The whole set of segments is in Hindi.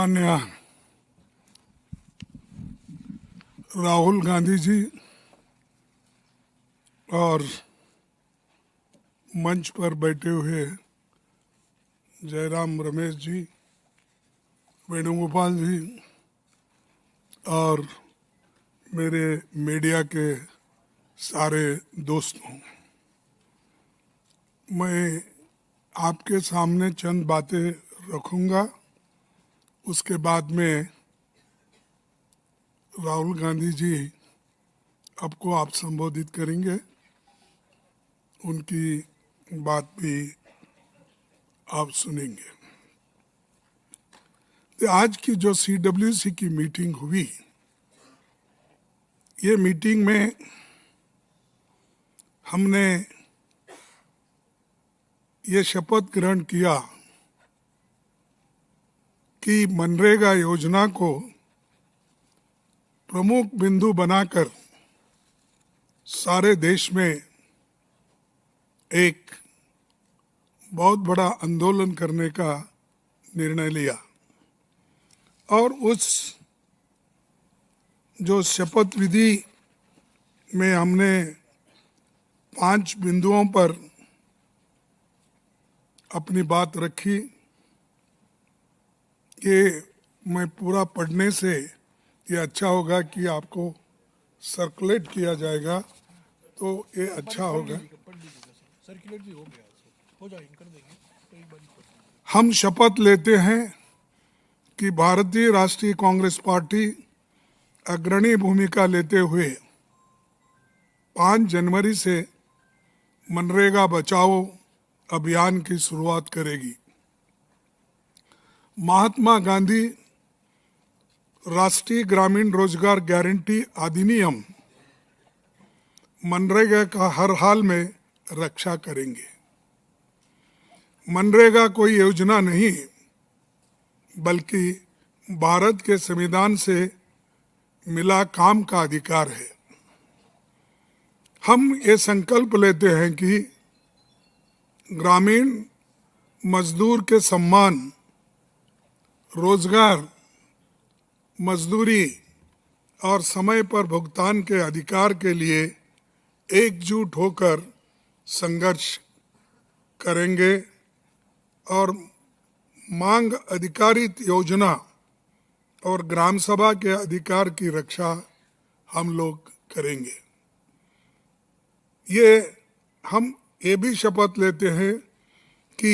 माननीय राहुल गांधी जी और मंच पर बैठे हुए जयराम रमेश जी, वेणुगोपाल जी और मेरे मीडिया के सारे दोस्तों, मैं आपके सामने चंद बातें रखूंगा। उसके बाद में राहुल गांधी जी आपको आप संबोधित करेंगे, उनकी बात भी आप सुनेंगे। तो आज की जो CWC की मीटिंग हुई, ये मीटिंग में हमने ये शपथ ग्रहण किया कि मनरेगा योजना को प्रमुख बिंदु बनाकर सारे देश में एक बहुत बड़ा आंदोलन करने का निर्णय लिया और उस जो शपथ विधि में हमने 5 बिंदुओं पर अपनी बात रखी। ये मैं पूरा पढ़ने से ये अच्छा होगा कि आपको सर्कुलेट किया जाएगा, तो ये अच्छा होगा। हम शपथ लेते हैं कि भारतीय राष्ट्रीय कांग्रेस पार्टी अग्रणी भूमिका लेते हुए 5 जनवरी से मनरेगा बचाओ अभियान की शुरुआत करेगी। महात्मा गांधी राष्ट्रीय ग्रामीण रोजगार गारंटी अधिनियम मनरेगा का हर हाल में रक्षा करेंगे। मनरेगा कोई योजना नहीं, बल्कि भारत के संविधान से मिला काम का अधिकार है। हम ये संकल्प लेते हैं कि ग्रामीण मजदूर के सम्मान, रोजगार, मजदूरी और समय पर भुगतान के अधिकार के लिए एकजुट होकर संघर्ष करेंगे और मांग आधारित योजना और ग्राम सभा के अधिकार की रक्षा हम लोग करेंगे। हम ये भी शपथ लेते हैं कि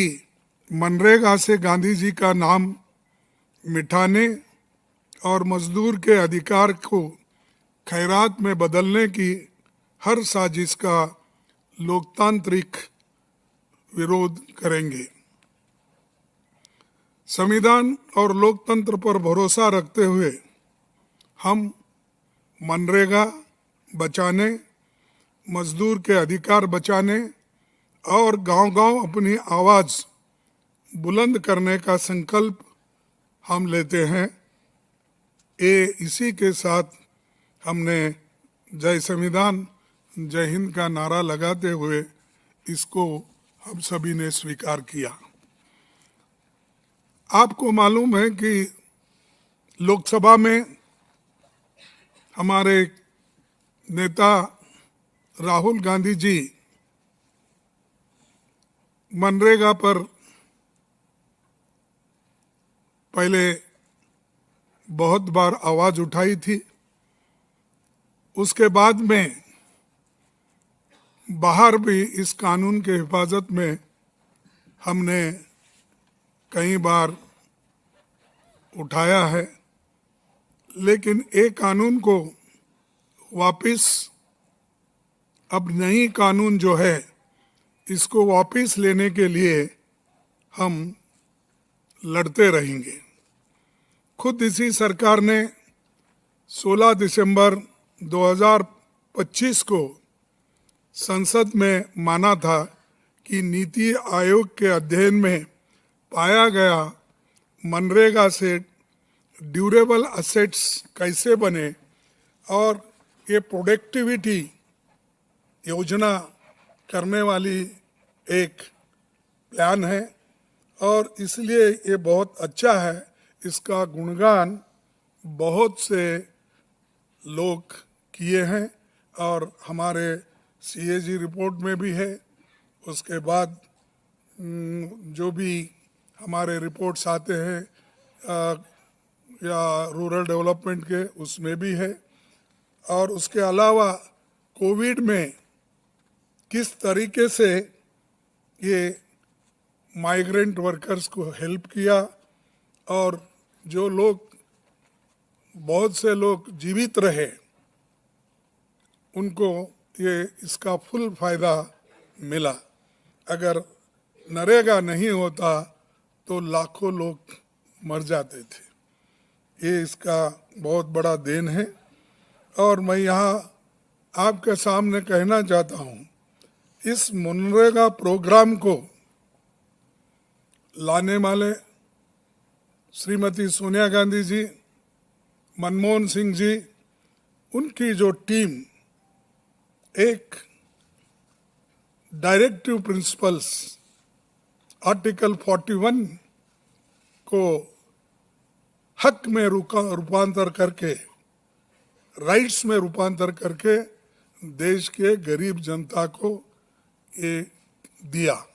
मनरेगा से गांधी जी का नाम मिटाने और मजदूर के अधिकार को खैरात में बदलने की हर साजिश का लोकतांत्रिक विरोध करेंगे। संविधान और लोकतंत्र पर भरोसा रखते हुए हम मनरेगा बचाने, मजदूर के अधिकार बचाने और गांव-गांव अपनी आवाज़ बुलंद करने का संकल्प हम लेते हैं। इसी के साथ हमने जय संविधान जय हिंद का नारा लगाते हुए इसको हम सभी ने स्वीकार किया। आपको मालूम है कि लोकसभा में हमारे नेता राहुल गांधी जी मनरेगा पर पहले बहुत बार आवाज उठाई थी। उसके बाद में बाहर भी इस कानून के हिफाजत में हमने कई बार उठाया है, लेकिन एक कानून को वापस, अब नई कानून जो है इसको वापस लेने के लिए हम लड़ते रहेंगे। खुद इसी सरकार ने 16 दिसंबर 2025 को संसद में माना था कि नीति आयोग के अध्ययन में पाया गया मनरेगा से ड्यूरेबल असेट्स कैसे बने और ये प्रोडक्टिविटी योजना करने वाली एक प्लान है और इसलिए ये बहुत अच्छा है। इसका गुणगान बहुत से लोग किए हैं और हमारे सीएजी रिपोर्ट में भी है। उसके बाद जो भी हमारे रिपोर्ट्स आते हैं या रूरल डेवलपमेंट के, उसमें भी है। और उसके अलावा कोविड में किस तरीके से ये माइग्रेंट वर्कर्स को हेल्प किया और जो लोग, बहुत से लोग जीवित रहे, उनको ये इसका फुल फायदा मिला। अगर नरेगा नहीं होता तो लाखों लोग मर जाते थे। ये इसका बहुत बड़ा देन है। और मैं यहाँ आपके सामने कहना चाहता हूँ, इस मनरेगा प्रोग्राम को लाने वाले श्रीमती सोनिया गांधी जी, मनमोहन सिंह जी, उनकी जो टीम एक डायरेक्टिव प्रिंसिपल्स आर्टिकल 41 को हक में रूपांतर करके, राइट्स में रूपांतर करके देश के गरीब जनता को ये दिया।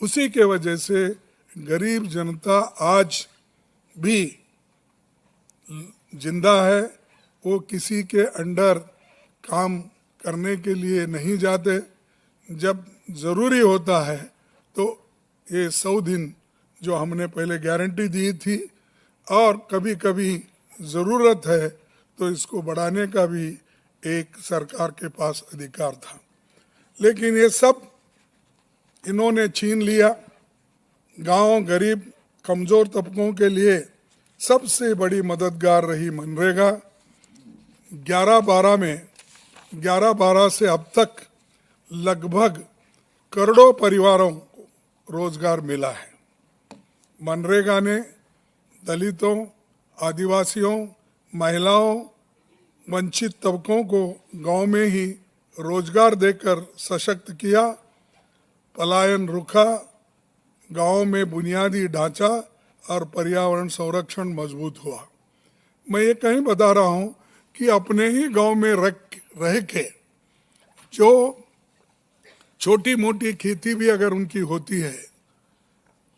उसी के वजह से गरीब जनता आज भी जिंदा है। वो किसी के अंडर काम करने के लिए नहीं जाते। जब ज़रूरी होता है तो ये 100 दिन जो हमने पहले गारंटी दी थी, और कभी कभी ज़रूरत है तो इसको बढ़ाने का भी एक सरकार के पास अधिकार था। लेकिन ये सब इन्होंने छीन लिया। गांव, गरीब, कमज़ोर तबकों के लिए सबसे बड़ी मददगार रही मनरेगा। 11-12 से अब तक लगभग करोड़ों परिवारों को रोजगार मिला है। मनरेगा ने दलितों, आदिवासियों, महिलाओं, वंचित तबकों को गांव में ही रोजगार देकर सशक्त किया। पलायन रुका, गांव में बुनियादी ढांचा और पर्यावरण संरक्षण मजबूत हुआ। मैं ये कहीं बता रहा हूँ कि अपने ही गांव में रह के जो छोटी मोटी खेती भी अगर उनकी होती है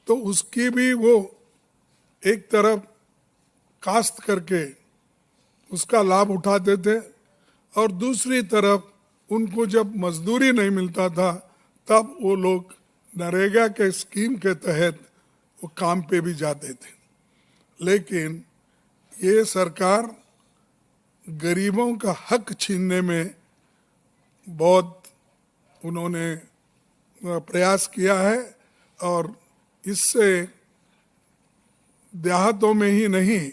तो उसकी भी वो एक तरफ काश्त करके उसका लाभ उठाते थे, और दूसरी तरफ उनको जब मजदूरी नहीं मिलता था तब वो लोग नरेगा के स्कीम के तहत वो काम पे भी जाते थे। लेकिन ये सरकार गरीबों का हक छीनने में बहुत उन्होंने प्रयास किया है, और इससे देहातों में ही नहीं,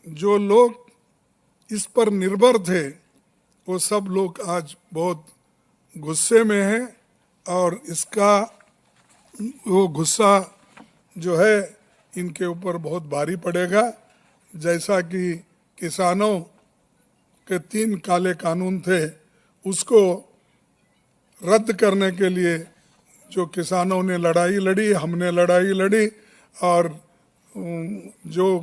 जो लोग इस पर निर्भर थे वो सब लोग आज बहुत गुस्से में हैं। और इसका वो गुस्सा जो है इनके ऊपर बहुत भारी पड़ेगा। जैसा कि किसानों के 3 काले कानून थे, उसको रद्द करने के लिए जो किसानों ने लड़ाई लड़ी, हमने लड़ाई लड़ी, और जो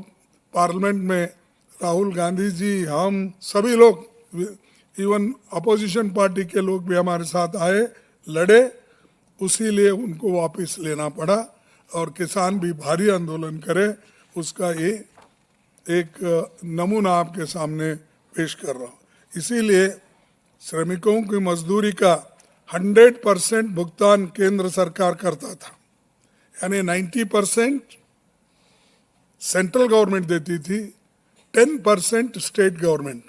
पार्लियामेंट में राहुल गांधी जी, हम सभी लोग, इवन अपोजिशन पार्टी के लोग भी हमारे साथ आए, लड़े, उसी लिए उनको वापस लेना पड़ा और किसान भी भारी आंदोलन करे। उसका ये एक नमूना आपके सामने पेश कर रहा हूँ। इसीलिए श्रमिकों की मजदूरी का 100% भुगतान केंद्र सरकार करता था, यानी 90% सेंट्रल गवर्नमेंट देती थी, 10% स्टेट गवर्नमेंट।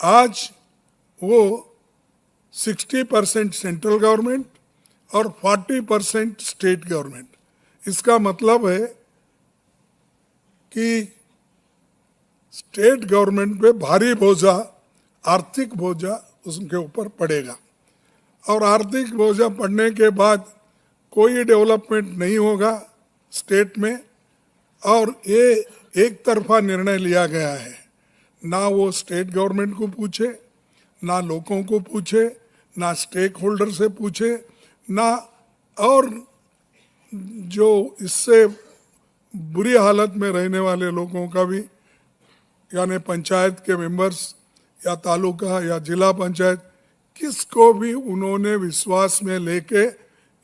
आज वो 60% सेंट्रल गवर्नमेंट और 40% स्टेट गवर्नमेंट। इसका मतलब है कि स्टेट गवर्नमेंट पे भारी बोझा, आर्थिक बोझा उसके ऊपर पड़ेगा, और आर्थिक बोझा पड़ने के बाद कोई डेवलपमेंट नहीं होगा स्टेट में। और ये एक तरफा निर्णय लिया गया है, ना वो स्टेट गवर्नमेंट को पूछे, ना लोगों को पूछे, ना स्टेक होल्डर से पूछे, ना और जो इससे बुरी हालत में रहने वाले लोगों का भी, यानी पंचायत के मेंबर्स या तालुका या जिला पंचायत, किसको भी उन्होंने विश्वास में लेके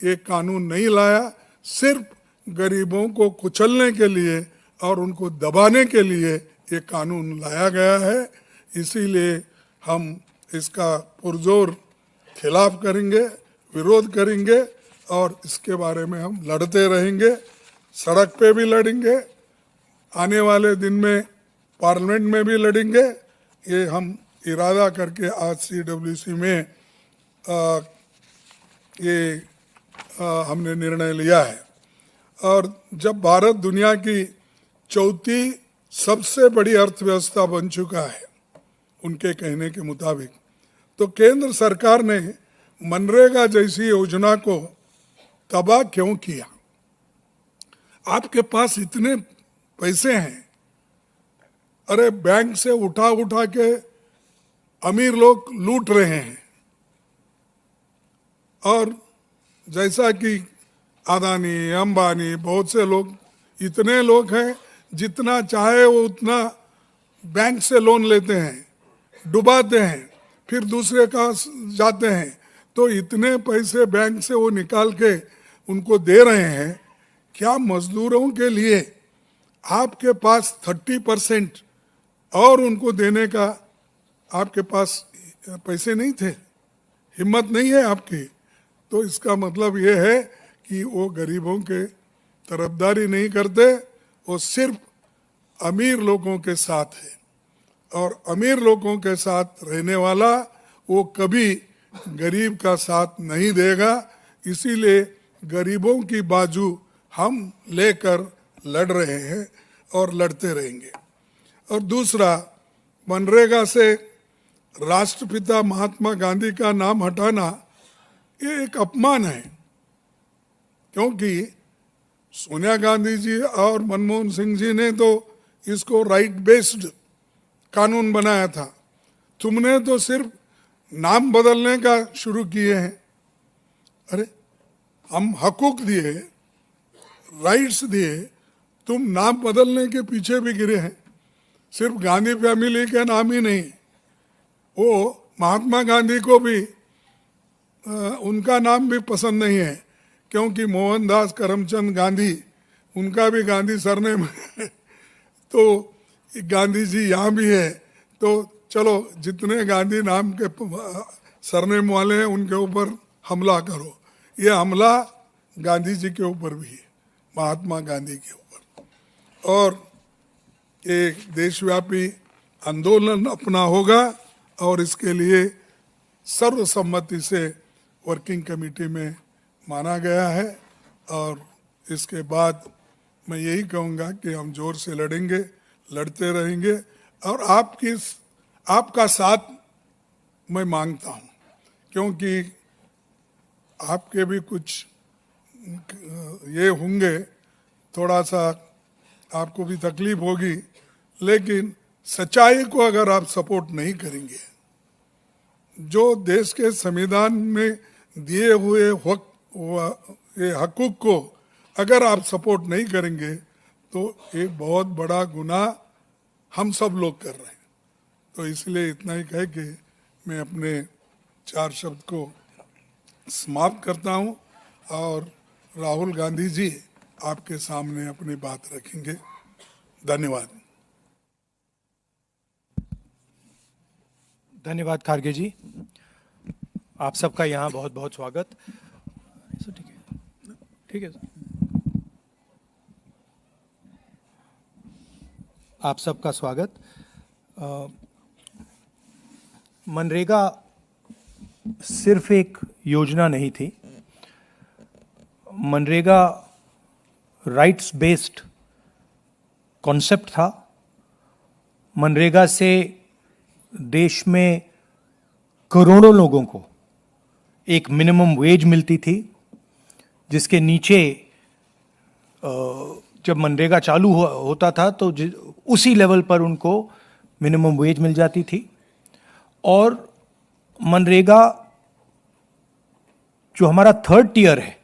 ये कानून नहीं लाया। सिर्फ गरीबों को कुचलने के लिए और उनको दबाने के लिए ये कानून लाया गया है। इसीलिए हम इसका पुरजोर खिलाफ करेंगे, विरोध करेंगे और इसके बारे में हम लड़ते रहेंगे। सड़क पे भी लड़ेंगे, आने वाले दिन में पार्लियामेंट में भी लड़ेंगे। ये हम इरादा करके आज CWC में हमने निर्णय लिया है। और जब भारत दुनिया की चौथी सबसे बड़ी अर्थव्यवस्था बन चुका है उनके कहने के मुताबिक, तो केंद्र सरकार ने मनरेगा जैसी योजना को तबाह क्यों किया? आपके पास इतने पैसे हैं, अरे बैंक से उठा उठा के अमीर लोग लूट रहे हैं। और जैसा कि अदानी, अंबानी, बहुत से लोग, इतने लोग हैं, जितना चाहे वो उतना बैंक से लोन लेते हैं, डुबाते हैं, फिर दूसरे का जाते हैं। तो इतने पैसे बैंक से वो निकाल के उनको दे रहे हैं। क्या मजदूरों के लिए आपके पास 30% और उनको देने का आपके पास पैसे नहीं थे? हिम्मत नहीं है आपकी? तो इसका मतलब ये है कि वो गरीबों के तरफदारी नहीं करते, वो सिर्फ अमीर लोगों के साथ है। और अमीर लोगों के साथ रहने वाला वो कभी गरीब का साथ नहीं देगा। इसीलिए गरीबों की बाजू हम लेकर लड़ रहे हैं और लड़ते रहेंगे। और दूसरा, मनरेगा से राष्ट्रपिता महात्मा गांधी का नाम हटाना ये एक अपमान है, क्योंकि सोनिया गांधी जी और मनमोहन सिंह जी ने तो इसको राइट बेस्ड कानून बनाया था। तुमने तो सिर्फ नाम बदलने का शुरू किए हैं। अरे हम हकूक दिए, राइट्स दिए, तुम नाम बदलने के पीछे भी गिरे हैं। सिर्फ गांधी फैमिली के नाम ही नहीं, वो महात्मा गांधी को भी उनका नाम भी पसंद नहीं है, क्योंकि मोहनदास करमचंद गांधी, उनका भी गांधी सरनेम है। तो गांधी जी यहाँ भी है। तो चलो, जितने गांधी नाम के सरनेम वाले हैं उनके ऊपर हमला करो। ये हमला गांधी जी के ऊपर भी है, महात्मा गांधी के ऊपर। और एक देशव्यापी आंदोलन अपना होगा और इसके लिए सर्वसम्मति से वर्किंग कमेटी में माना गया है। और इसके बाद मैं यही कहूँगा कि हम जोर से लड़ेंगे, लड़ते रहेंगे। और आपका साथ मैं मांगता हूँ, क्योंकि आपके भी कुछ ये होंगे, थोड़ा सा आपको भी तकलीफ होगी, लेकिन सच्चाई को अगर आप सपोर्ट नहीं करेंगे, जो देश के संविधान में दिए हुए हकूक को अगर आप सपोर्ट नहीं करेंगे, तो एक बहुत बड़ा गुनाह हम सब लोग कर रहे हैं। तो इसलिए इतना ही कह के मैं अपने 4 शब्द को समाप्त करता हूँ। और राहुल गांधी जी आपके सामने अपनी बात रखेंगे। धन्यवाद। धन्यवाद खारगे जी, आप सबका यहाँ बहुत बहुत स्वागत। ठीक है, ठीक है सर। आप सबका स्वागत। मनरेगा सिर्फ एक योजना नहीं थी। मनरेगा राइट्स बेस्ड कॉन्सेप्ट था। मनरेगा से देश में करोड़ों लोगों को एक मिनिमम वेज मिलती थी, जिसके नीचे जब मनरेगा चालू होता था तो उसी लेवल पर उनको मिनिमम वेज मिल जाती थी। और मनरेगा जो हमारा 3rd टियर है,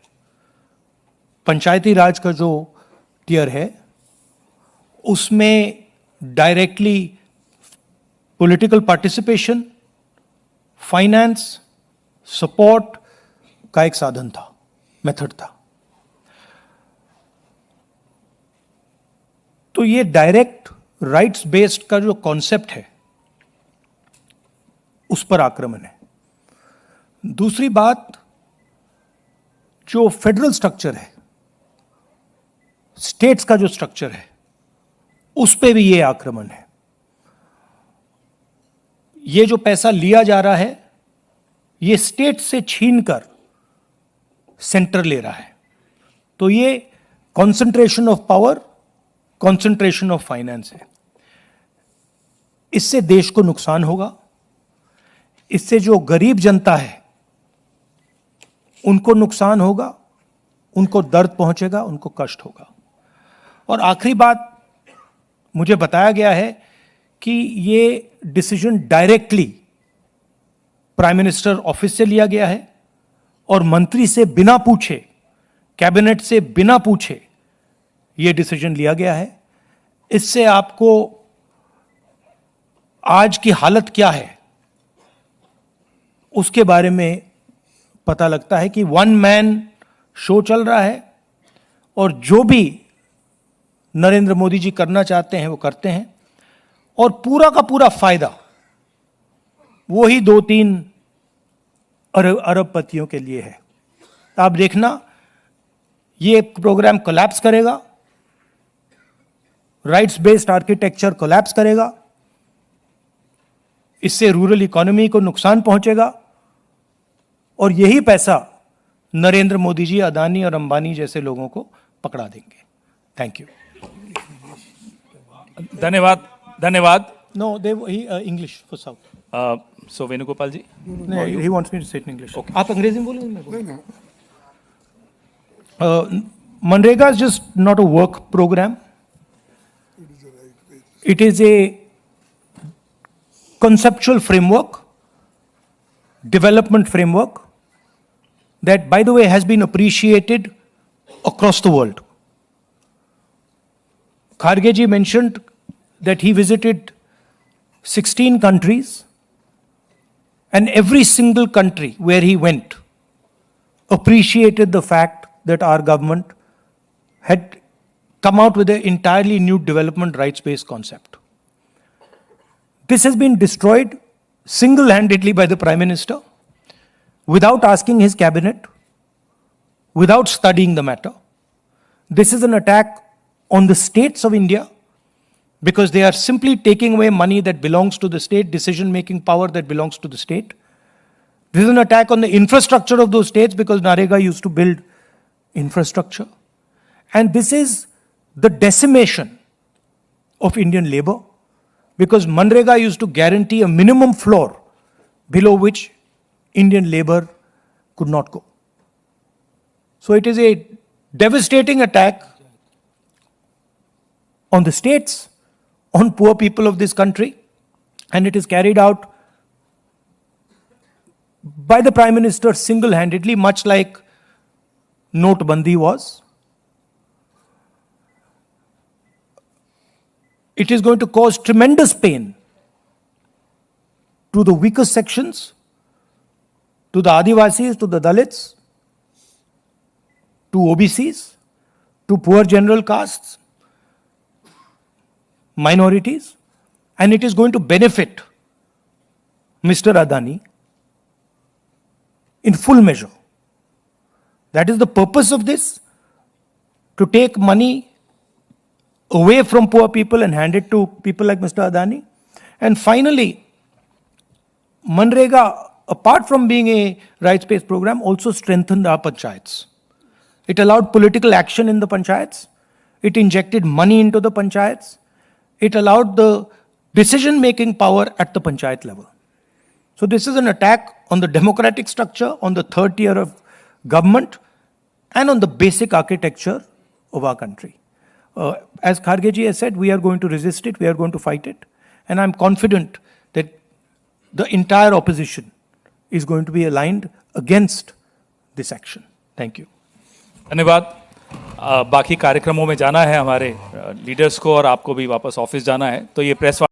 पंचायती राज का जो टियर है, उसमें directly political participation, finance, support का एक साधन था, मेथड था। तो ये डायरेक्ट राइट्स बेस्ड का जो कॉन्सेप्ट है उस पर आक्रमण है। दूसरी बात, जो फेडरल स्ट्रक्चर है, स्टेट्स का जो स्ट्रक्चर है, उस पे भी ये आक्रमण है। ये जो पैसा लिया जा रहा है, ये स्टेट से छीनकर सेंटर ले रहा है। तो ये concentration of power, concentration of finance है। इससे देश को नुकसान होगा। इससे जो गरीब जनता है उनको नुकसान होगा, उनको दर्द पहुंचेगा, उनको कष्ट होगा। और आखिरी बात, मुझे बताया गया है कि ये decision directly prime minister office से लिया गया है और मंत्री से बिना पूछे, कैबिनेट से बिना पूछे ये डिसीजन लिया गया है। इससे आपको आज की हालत क्या है उसके बारे में पता लगता है कि वन मैन शो चल रहा है और जो भी नरेंद्र मोदी जी करना चाहते हैं वो करते हैं, और पूरा का पूरा फायदा वो ही 2-3 अरबपतियों के लिए है। आप देखना, ये प्रोग्राम कोलैप्स करेगा, राइट्स बेस्ड आर्किटेक्चर कोलैप्स करेगा, इससे रूरल इकोनॉमी को नुकसान पहुंचेगा और यही पैसा नरेंद्र मोदी जी, अदानी और अंबानी जैसे लोगों को पकड़ा देंगे। Thank you. धन्यवाद, धन्यवाद। No, they English for south. So Venugopal ji, he wants me to say it in English. आप अंग्रेजी में बोलेंगे? मैं बोलूं? MNREGA is just not a work program. It is a conceptual framework, development framework that, by the way, has been appreciated across the world. Kharge ji mentioned that he visited 16 countries, and every single country where he went appreciated the fact that our government had come out with an entirely new development rights-based concept. This has been destroyed single-handedly by the Prime Minister without asking his cabinet, without studying the matter. This is an attack on the states of India because they are simply taking away money that belongs to the state, decision-making power that belongs to the state. This is an attack on the infrastructure of those states because NREGA used to build infrastructure. And this is the decimation of Indian labor because MNREGA used to guarantee a minimum floor below which Indian labor could not go. So it is a devastating attack on the states, on poor people of this country, and it is carried out by the Prime Minister single-handedly, much like Notebandi was. It is going to cause tremendous pain to the weakest sections, to the Adivasis, to the Dalits, to OBCs, to poor general castes, minorities, and it is going to benefit Mr. Adani in full measure. That is the purpose of this, to take money away from poor people and hand it to people like Mr. Adani. And finally, MNREGA, apart from being a rights-based program, also strengthened our panchayats. It allowed political action in the panchayats. It injected money into the panchayats. It allowed the decision-making power at the panchayat level. So this is an attack on the democratic structure, on the third tier of government, and on the basic architecture of our country. As Kharge ji has said, we are going to resist it, we are going to fight it, and I'm confident that the entire opposition is going to be aligned against this action. Thank you. धन्यवाद। बाकी कार्यक्रमों में जाना है हमारे लीडर्स को और आपको भी वापस ऑफिस जाना है, तो ये प्रेस